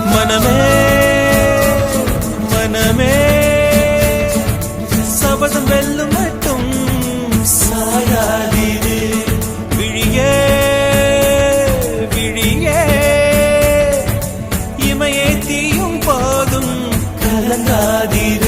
மனமே மனமே சபதம் வெல்லும் மட்டும் சாயாதீது விழியே விழியே இமையே தீயும் போதும் கலங்காதீது